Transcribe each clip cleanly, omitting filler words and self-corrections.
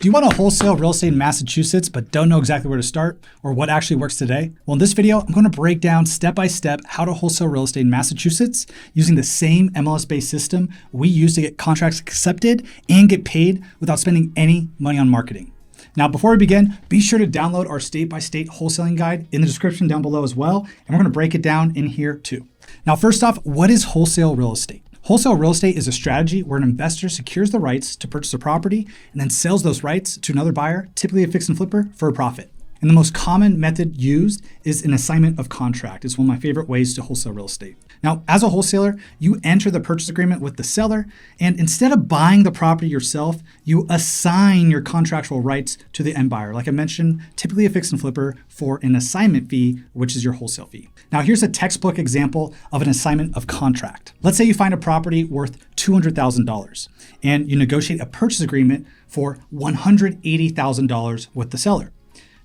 Do you want to wholesale real estate in Massachusetts but don't know exactly where to start or what actually works today? Well, in this video, I'm going to break down step by step how to wholesale real estate in Massachusetts using the same MLS-based system we use to get contracts accepted and get paid without spending any money on marketing. Now, before we begin, be sure to download our state-by-state wholesaling guide in the description down below as well, and we're going to break it down in here too. Now, first off, what is wholesale real estate? Wholesale real estate is a strategy where an investor secures the rights to purchase a property and then sells those rights to another buyer, typically a fix and flipper, for a profit. And the most common method used is an assignment of contract. It's one of my favorite ways to wholesale real estate. Now, as a wholesaler, you enter the purchase agreement with the seller, and instead of buying the property yourself, you assign your contractual rights to the end buyer. Like I mentioned, typically a fix and flipper for an assignment fee, which is your wholesale fee. Now, here's a textbook example of an assignment of contract. Let's say you find a property worth $200,000 and you negotiate a purchase agreement for $180,000 with the seller.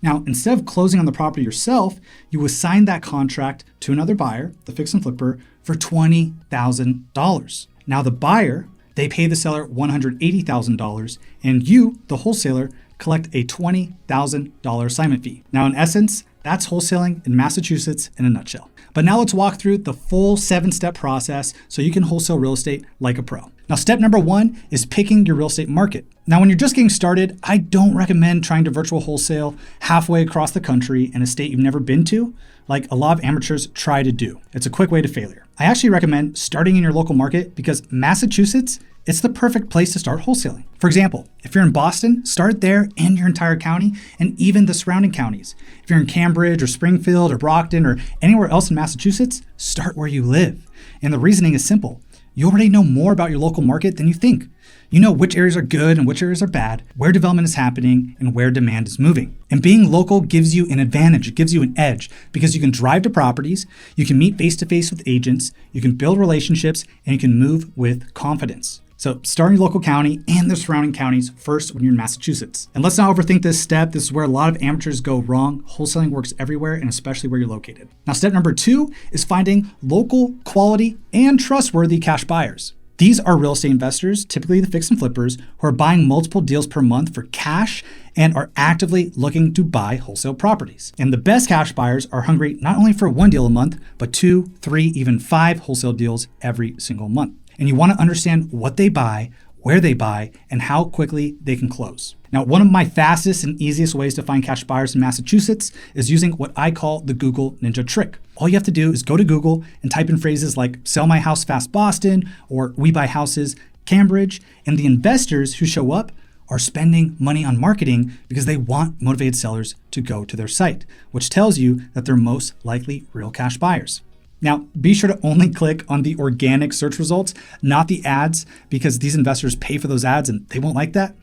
Now, instead of closing on the property yourself, you assign that contract to another buyer, the fix and flipper, for $20,000. Now, the buyer, they pay the seller $180,000, and you, the wholesaler, collect a $20,000 assignment fee. Now, in essence, that's wholesaling in Massachusetts in a nutshell. But now let's walk through the full 7-step process so you can wholesale real estate like a pro. Now, step number 1 is picking your real estate market. Now, when you're just getting started, I don't recommend trying to virtual wholesale halfway across the country in a state you've never been to, like a lot of amateurs try to do. It's a quick way to failure. I actually recommend starting in your local market because Massachusetts, it's the perfect place to start wholesaling. For example, if you're in Boston, start there and your entire county and even the surrounding counties. If you're in Cambridge or Springfield or Brockton or anywhere else in Massachusetts, start where you live. And the reasoning is simple. You already know more about your local market than you think. You know which areas are good and which areas are bad, where development is happening, and where demand is moving. And being local gives you an advantage. It gives you an edge because you can drive to properties, you can meet face-to-face with agents, you can build relationships, and you can move with confidence. So start in your local county and the surrounding counties first when you're in Massachusetts. And let's not overthink this step. This is where a lot of amateurs go wrong. Wholesaling works everywhere and especially where you're located. Now, step number 2 is finding local, quality, and trustworthy cash buyers. These are real estate investors, typically the fix and flippers, who are buying multiple deals per month for cash and are actively looking to buy wholesale properties. And the best cash buyers are hungry not only for 1 deal a month, but 2, 3, even 5 wholesale deals every single month. And you want to understand what they buy, where they buy, and how quickly they can close. Now, one of my fastest and easiest ways to find cash buyers in Massachusetts is using what I call the Google Ninja trick. All you have to do is go to Google and type in phrases like "sell my house fast Boston" or "we buy houses Cambridge," and the investors who show up are spending money on marketing because they want motivated sellers to go to their site, which tells you that they're most likely real cash buyers. Now, be sure to only click on the organic search results, not the ads, because these investors pay for those ads and they won't like that.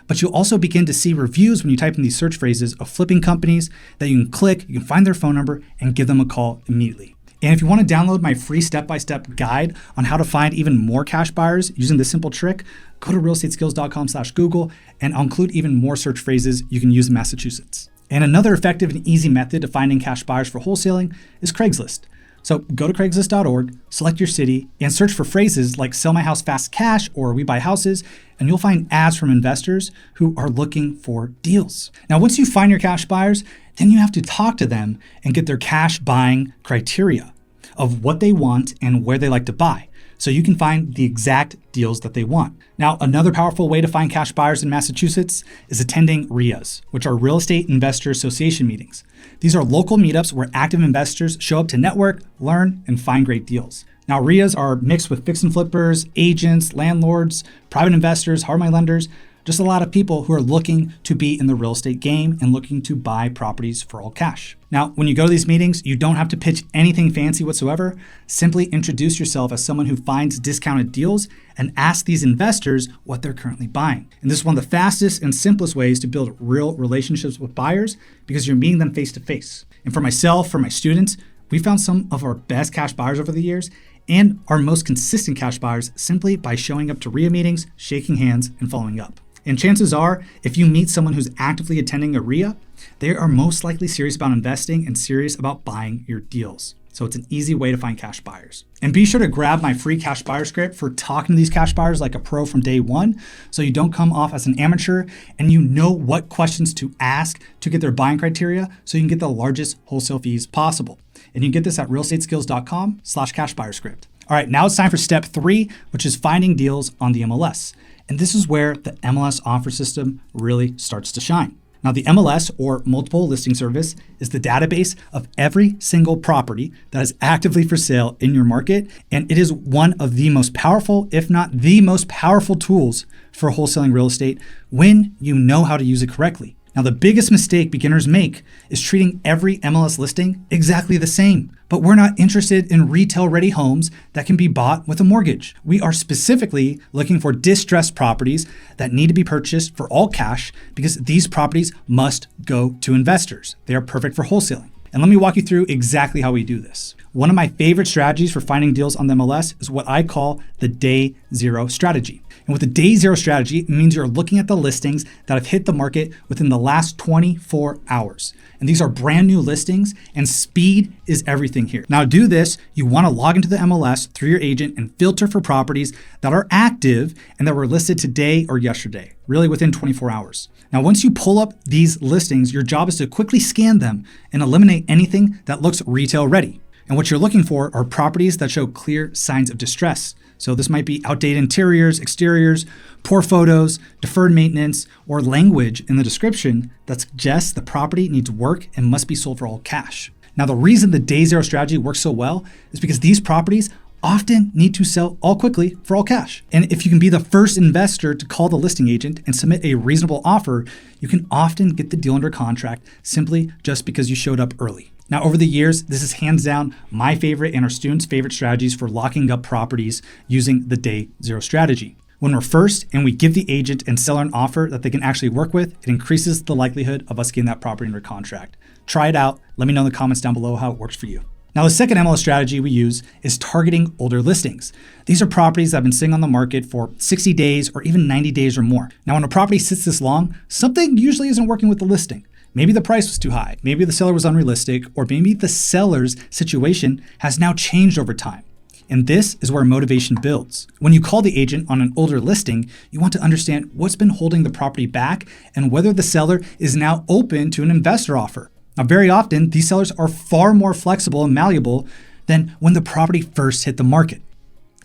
But you'll also begin to see reviews when you type in these search phrases of flipping companies that you can click, you can find their phone number and give them a call immediately. And if you want to download my free step-by-step guide on how to find even more cash buyers using this simple trick, go to realestateskills.com/Google and I'll include even more search phrases you can use in Massachusetts. And another effective and easy method of finding cash buyers for wholesaling is Craigslist. So go to Craigslist.org, select your city, and search for phrases like "sell my house fast cash" or "we buy houses," and you'll find ads from investors who are looking for deals. Now, once you find your cash buyers, then you have to talk to them and get their cash buying criteria of what they want and where they like to buy, so you can find the exact deals that they want. Now, another powerful way to find cash buyers in Massachusetts is attending RIAs, which are Real Estate Investor Association meetings. These are local meetups where active investors show up to network, learn, and find great deals. Now, RIAs are mixed with fix and flippers, agents, landlords, private investors, hard money lenders, just a lot of people who are looking to be in the real estate game and looking to buy properties for all cash. Now, when you go to these meetings, you don't have to pitch anything fancy whatsoever. Simply introduce yourself as someone who finds discounted deals and ask these investors what they're currently buying. And this is one of the fastest and simplest ways to build real relationships with buyers because you're meeting them face to face. And for myself, for my students, we found some of our best cash buyers over the years and our most consistent cash buyers simply by showing up to RIA meetings, shaking hands, and following up. And chances are, if you meet someone who's actively attending a RIA, they are most likely serious about investing and serious about buying your deals. So it's an easy way to find cash buyers. And be sure to grab my free cash buyer script for talking to these cash buyers like a pro from day one, so you don't come off as an amateur and you know what questions to ask to get their buying criteria so you can get the largest wholesale fees possible. And you can get this at realestateskills.com/cashbuyerscript. All right, now it's time for step 3, which is finding deals on the MLS. And this is where the MLS offer system really starts to shine. Now, the MLS, or Multiple Listing Service, is the database of every single property that is actively for sale in your market, and it is one of the most powerful, if not the most powerful tools for wholesaling real estate when you know how to use it correctly. Now, the biggest mistake beginners make is treating every MLS listing exactly the same. But we're not interested in retail-ready homes that can be bought with a mortgage. We are specifically looking for distressed properties that need to be purchased for all cash because these properties must go to investors. They are perfect for wholesaling. And let me walk you through exactly how we do this. One of my favorite strategies for finding deals on the MLS is what I call the day zero strategy. And with the day zero strategy, it means you're looking at the listings that have hit the market within the last 24 hours. And these are brand new listings, and speed is everything here. Now, to do this, you want to log into the MLS through your agent and filter for properties that are active and that were listed today or yesterday, really within 24 hours. Now, once you pull up these listings, your job is to quickly scan them and eliminate anything that looks retail ready. And what you're looking for are properties that show clear signs of distress. So this might be outdated interiors, exteriors, poor photos, deferred maintenance, or language in the description that suggests the property needs work and must be sold for all cash. Now, the reason the day zero strategy works so well is because these properties often need to sell all quickly for all cash. And if you can be the first investor to call the listing agent and submit a reasonable offer, you can often get the deal under contract simply just because you showed up early. Now, over the years, this is hands down my favorite and our students' favorite strategies for locking up properties using the day zero strategy. When we're first and we give the agent and seller an offer that they can actually work with, it increases the likelihood of us getting that property under contract. Try it out. Let me know in the comments down below how it works for you. Now, the second MLS strategy we use is targeting older listings. These are properties that have been sitting on the market for 60 days or even 90 days or more. Now, when a property sits this long, something usually isn't working with the listing. Maybe the price was too high, maybe the seller was unrealistic, or maybe the seller's situation has now changed over time. And this is where motivation builds. When you call the agent on an older listing, you want to understand what's been holding the property back and whether the seller is now open to an investor offer. Now, very often, these sellers are far more flexible and malleable than when the property first hit the market.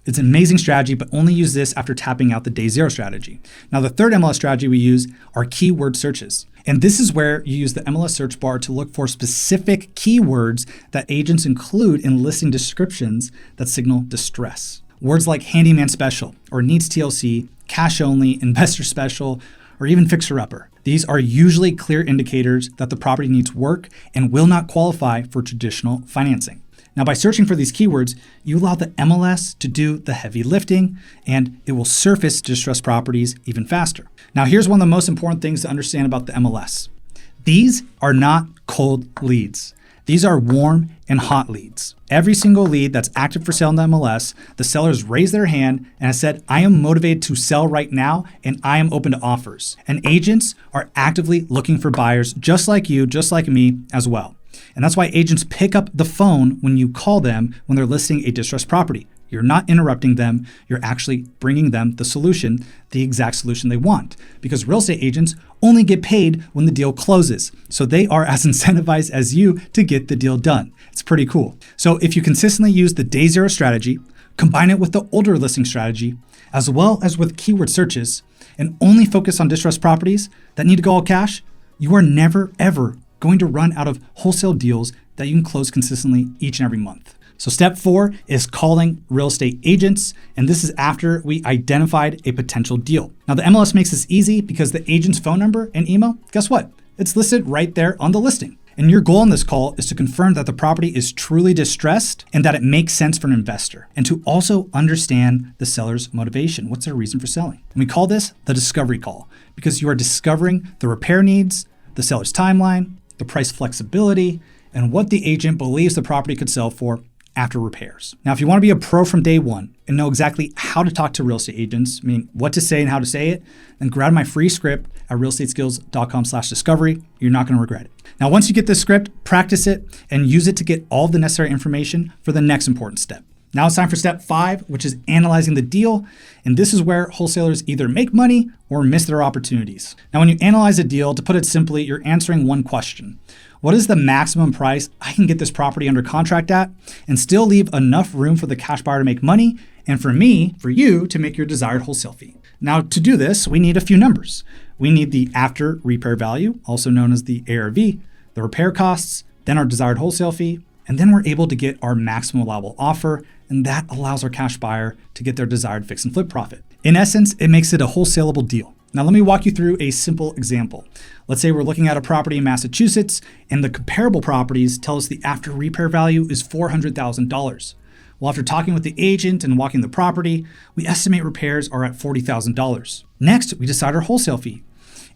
It's an amazing strategy, but only use this after tapping out the day zero strategy. Now, the third MLS strategy we use are keyword searches. And this is where you use the MLS search bar to look for specific keywords that agents include in listing descriptions that signal distress. Words like handyman special or needs TLC, cash only, investor special, or even fixer-upper. These are usually clear indicators that the property needs work and will not qualify for traditional financing. Now, by searching for these keywords, you allow the MLS to do the heavy lifting, and it will surface distressed properties even faster. Now, here's one of the most important things to understand about the MLS. These are not cold leads. These are warm and hot leads. Every single lead that's active for sale in the MLS, the sellers raise their hand and has said, I am motivated to sell right now and I am open to offers. And agents are actively looking for buyers just like you, just like me as well. And that's why agents pick up the phone when you call them when they're listing a distressed property. You're not interrupting them. You're actually bringing them the solution, the exact solution they want. Because real estate agents only get paid when the deal closes. So they are as incentivized as you to get the deal done. It's pretty cool. So if you consistently use the day zero strategy, combine it with the older listing strategy, as well as with keyword searches, and only focus on distressed properties that need to go all cash, you are never, ever going to run out of wholesale deals that you can close consistently each and every month. So step 4 is calling real estate agents, and this is after we identified a potential deal. Now, the MLS makes this easy because the agent's phone number and email, guess what? It's listed right there on the listing. And your goal on this call is to confirm that the property is truly distressed and that it makes sense for an investor, and to also understand the seller's motivation. What's their reason for selling? And we call this the discovery call because you are discovering the repair needs, the seller's timeline, the price flexibility, and what the agent believes the property could sell for after repairs. Now, if you want to be a pro from day one and know exactly how to talk to real estate agents, meaning what to say and how to say it, then grab my free script at realestateskills.com/discovery. You're not going to regret it. Now, once you get this script, practice it and use it to get all the necessary information for the next important step. Now it's time for step 5, which is analyzing the deal. And this is where wholesalers either make money or miss their opportunities. Now, when you analyze a deal, to put it simply, you're answering one question. What is the maximum price I can get this property under contract at and still leave enough room for the cash buyer to make money and for you to make your desired wholesale fee? Now, to do this, we need a few numbers. We need the after repair value, also known as the ARV, the repair costs, then our desired wholesale fee, and then we're able to get our maximum allowable offer, and that allows our cash buyer to get their desired fix and flip profit. In essence, it makes it a wholesalable deal. Now, let me walk you through a simple example. Let's say we're looking at a property in Massachusetts, and the comparable properties tell us the after repair value is $400,000. Well, after talking with the agent and walking the property, we estimate repairs are at $40,000. Next, we decide our wholesale fee.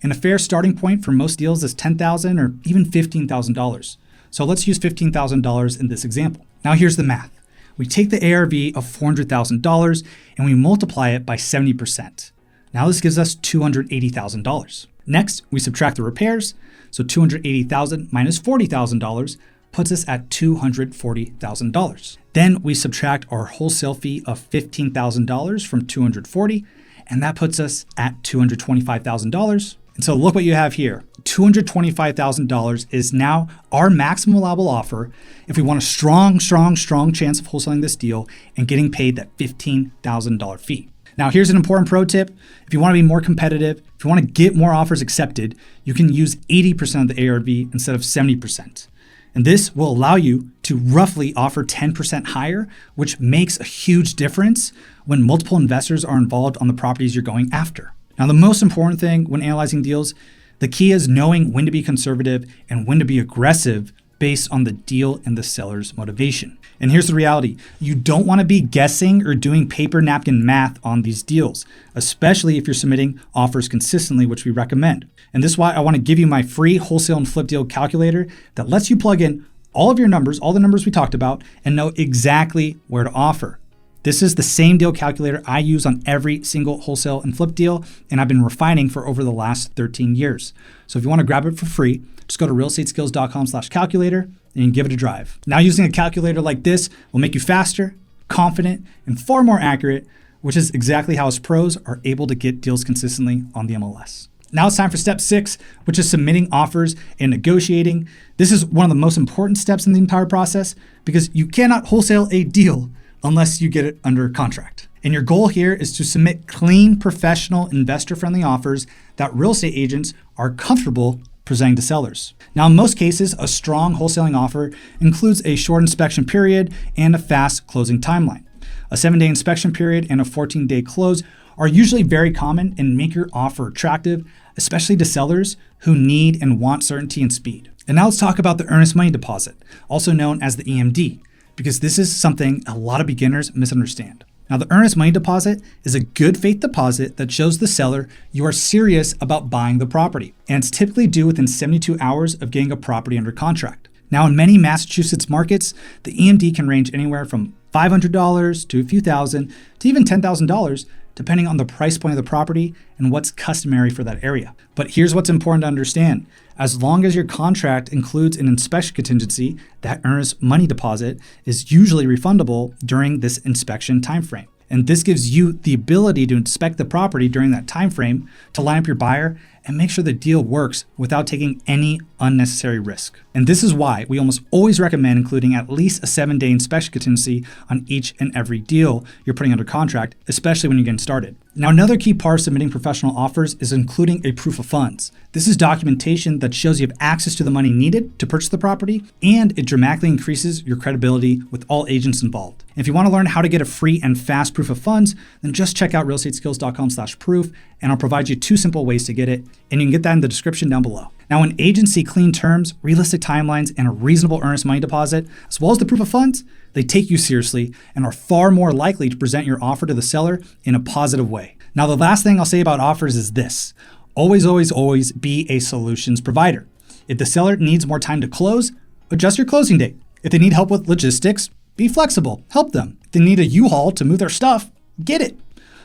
And a fair starting point for most deals is $10,000 or even $15,000. So let's use $15,000 in this example. Now here's the math. We take the ARV of $400,000 and we multiply it by 70%. Now this gives us $280,000. Next, we subtract the repairs. So $280,000 minus $40,000 puts us at $240,000. Then we subtract our wholesale fee of $15,000 from $240,000, and that puts us at $225,000. And so look what you have here. $225,000 is now our maximum allowable offer if we want a strong chance of wholesaling this deal and getting paid that $15,000 fee. Now, here's an important pro tip. If you want to be more competitive, if you want to get more offers accepted, you can use 80% of the ARV instead of 70%. And this will allow you to roughly offer 10% higher, which makes a huge difference when multiple investors are involved on the properties you're going after. Now, the most important thing when analyzing deals, the key is knowing when to be conservative and when to be aggressive based on the deal and the seller's motivation. And here's the reality. You don't want to be guessing or doing paper napkin math on these deals, especially if you're submitting offers consistently, which we recommend. And this is why I want to give you my free wholesale and flip deal calculator that lets you plug in all of your numbers, all the numbers we talked about, and know exactly where to offer. This is the same deal calculator I use on every single wholesale and flip deal, and I've been refining for over the last 13 years. So if you want to grab it for free, just go to realestateskills.com/calculator and you can give it a drive. Now, using a calculator like this will make you faster, confident, and far more accurate, which is exactly how us pros are able to get deals consistently on the MLS. Now it's time for step 6, which is submitting offers and negotiating. This is one of the most important steps in the entire process because you cannot wholesale a deal unless you get it under contract. And your goal here is to submit clean, professional, investor-friendly offers that real estate agents are comfortable presenting to sellers. Now, in most cases, a strong wholesaling offer includes a short inspection period and a fast closing timeline. A 7-day inspection period and a 14-day close are usually very common and make your offer attractive, especially to sellers who need and want certainty and speed. And now let's talk about the earnest money deposit, also known as the EMD, because this is something a lot of beginners misunderstand. Now, the earnest money deposit is a good faith deposit that shows the seller you are serious about buying the property, and it's typically due within 72 hours of getting a property under contract. Now, in many Massachusetts markets, the EMD can range anywhere from $500 to a few thousand to even $10,000, depending on the price point of the property and what's customary for that area. But here's what's important to understand. As long as your contract includes an inspection contingency, that earnest money deposit is usually refundable during this inspection timeframe. And this gives you the ability to inspect the property during that timeframe to line up your buyer and make sure the deal works without taking any unnecessary risk. And this is why we almost always recommend including at least a 7-day inspection contingency on each and every deal you're putting under contract, especially when you're getting started. Now, another key part of submitting professional offers is including a proof of funds. This is documentation that shows you have access to the money needed to purchase the property, and it dramatically increases your credibility with all agents involved. And if you want to learn how to get a free and fast proof of funds, then just check out realestateskills.com/proof, and I'll provide you 2 simple ways to get it, and you can get that in the description down below. Now, when agents see clean terms, realistic timelines, and a reasonable earnest money deposit, as well as the proof of funds, they take you seriously and are far more likely to present your offer to the seller in a positive way. Now, the last thing I'll say about offers is this. Always be a solutions provider. If the seller needs more time to close, adjust your closing date. If they need help with logistics, Be flexible, help them. If they need a U-Haul to move their stuff, get it.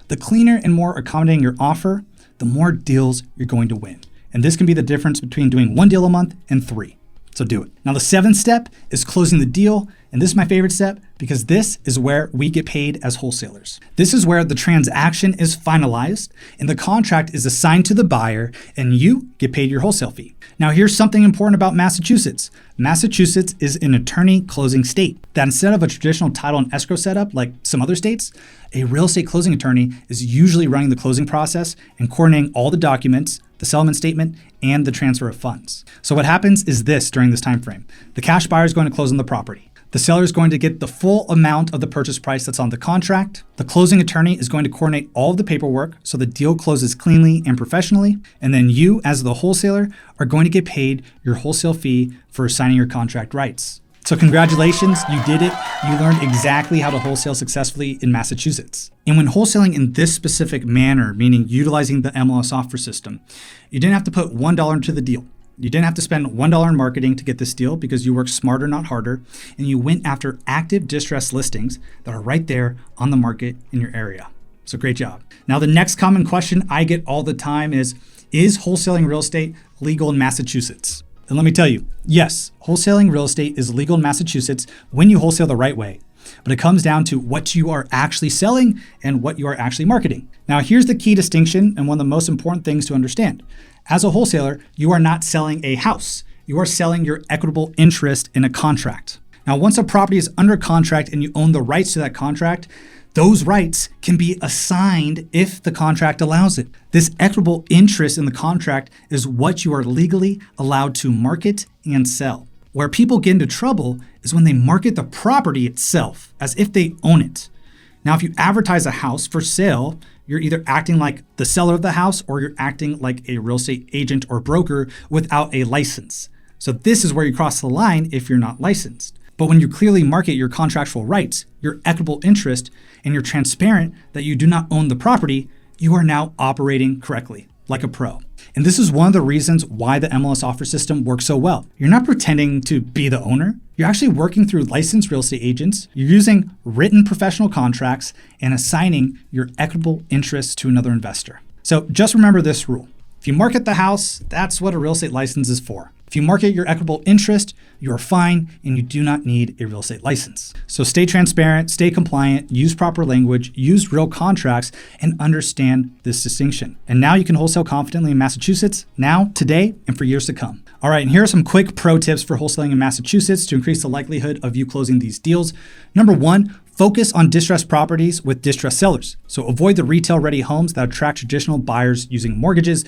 The cleaner and more accommodating your offer, the more deals you're going to win. And this can be the difference between doing 1 deal a month and 3. So do it. Now the 7th step is closing the deal. And this is my favorite step because this is where we get paid as wholesalers. This is where the transaction is finalized and the contract is assigned to the buyer and you get paid your wholesale fee. Now here's something important about Massachusetts. Massachusetts is an attorney closing state. That instead of a traditional title and escrow setup like some other states, a real estate closing attorney is usually running the closing process and coordinating all the documents, the settlement statement, and the transfer of funds. So what happens is this during this time frame. The cash buyer is going to close on the property. The seller is going to get the full amount of the purchase price that's on the contract. The closing attorney is going to coordinate all of the paperwork so the deal closes cleanly and professionally. And then you, as the wholesaler, are going to get paid your wholesale fee for assigning your contract rights. So congratulations, you did it. You learned exactly how to wholesale successfully in Massachusetts. And when wholesaling in this specific manner, meaning utilizing the MLS offer system, you didn't have to put $1 into the deal. You didn't have to spend $1 in marketing to get this deal because you worked smarter, not harder, and you went after active distressed listings that are right there on the market in your area. So great job. Now, the next common question I get all the time is wholesaling real estate legal in Massachusetts? And let me tell you, yes, wholesaling real estate is legal in Massachusetts when you wholesale the right way. But it comes down to what you are actually selling and what you are actually marketing. Now, here's the key distinction and one of the most important things to understand. As a wholesaler, you are not selling a house. You are selling your equitable interest in a contract. Now, once a property is under contract and you own the rights to that contract, those rights can be assigned if the contract allows it. This equitable interest in the contract is what you are legally allowed to market and sell. Where people get into trouble is when they market the property itself as if they own it. Now, if you advertise a house for sale, you're either acting like the seller of the house or you're acting like a real estate agent or broker without a license. So this is where you cross the line if you're not licensed. But when you clearly market your contractual rights, your equitable interest, and you're transparent that you do not own the property, you are now operating correctly, like a pro. And this is one of the reasons why the MLS offer system works so well. You're not pretending to be the owner. You're actually working through licensed real estate agents. You're using written professional contracts and assigning your equitable interests to another investor. So just remember this rule. If you market the house, that's what a real estate license is for. If you market your equitable interest, you are fine and you do not need a real estate license. So stay transparent, stay compliant, use proper language, use real contracts, and understand this distinction. And now you can wholesale confidently in Massachusetts, now, today, and for years to come. All right, and here are some quick pro tips for wholesaling in Massachusetts to increase the likelihood of you closing these deals. Number 1, focus on distressed properties with distressed sellers. So avoid the retail-ready homes that attract traditional buyers using mortgages.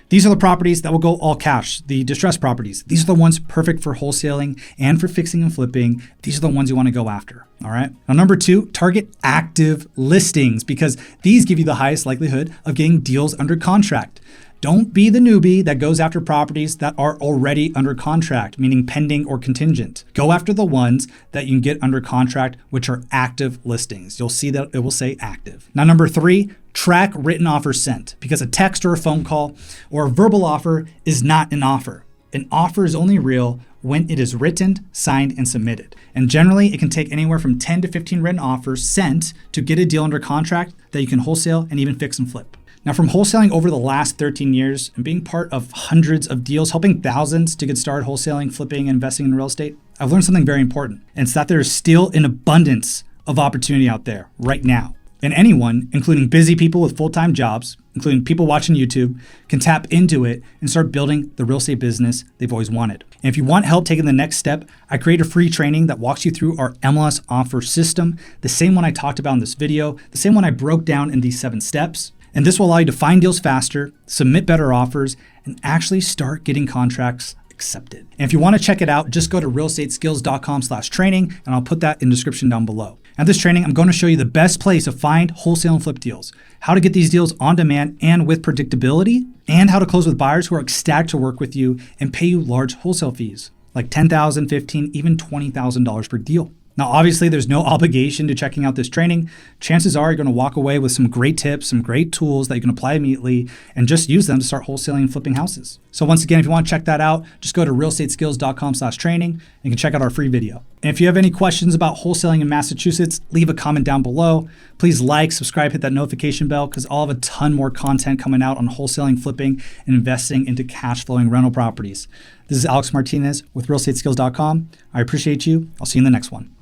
These are the properties that will go all cash, the distressed properties. These are the ones perfect for wholesaling and for fixing and flipping. These are the ones you want to go after, all right? Now, number 2, target active listings because these give you the highest likelihood of getting deals under contract. Don't be the newbie that goes after properties that are already under contract, meaning pending or contingent. Go after the ones that you can get under contract, which are active listings. You'll see that it will say active. Now, number 3, track written offers sent because a text or a phone call or a verbal offer is not an offer. An offer is only real when it is written, signed, and submitted. And generally, it can take anywhere from 10 to 15 written offers sent to get a deal under contract that you can wholesale and even fix and flip. Now, from wholesaling over the last 13 years and being part of hundreds of deals, helping thousands to get started wholesaling, flipping, and investing in real estate, I've learned something very important. And it's that there is still an abundance of opportunity out there right now. And anyone, including busy people with full-time jobs, including people watching YouTube, can tap into it and start building the real estate business they've always wanted. And if you want help taking the next step, I create a free training that walks you through our MLS offer system, the same one I talked about in this video, the same one I broke down in these 7 steps. And this will allow you to find deals faster, submit better offers, and actually start getting contracts accepted. And if you want to check it out, just go to realestateskills.com/training, and I'll put that in the description down below. At this training, I'm going to show you the best place to find wholesale and flip deals, how to get these deals on demand and with predictability, and how to close with buyers who are ecstatic to work with you and pay you large wholesale fees, like $10,000, $15,000, even $20,000 per deal. Now, obviously, there's no obligation to checking out this training. Chances are you're going to walk away with some great tips, some great tools that you can apply immediately and just use them to start wholesaling and flipping houses. So once again, if you want to check that out, just go to realestateskills.com/training and you can check out our free video. And if you have any questions about wholesaling in Massachusetts, leave a comment down below. Please like, subscribe, hit that notification bell because I'll have a ton more content coming out on wholesaling, flipping, and investing into cash flowing rental properties. This is Alex Martinez with realestateskills.com. I appreciate you. I'll see you in the next one.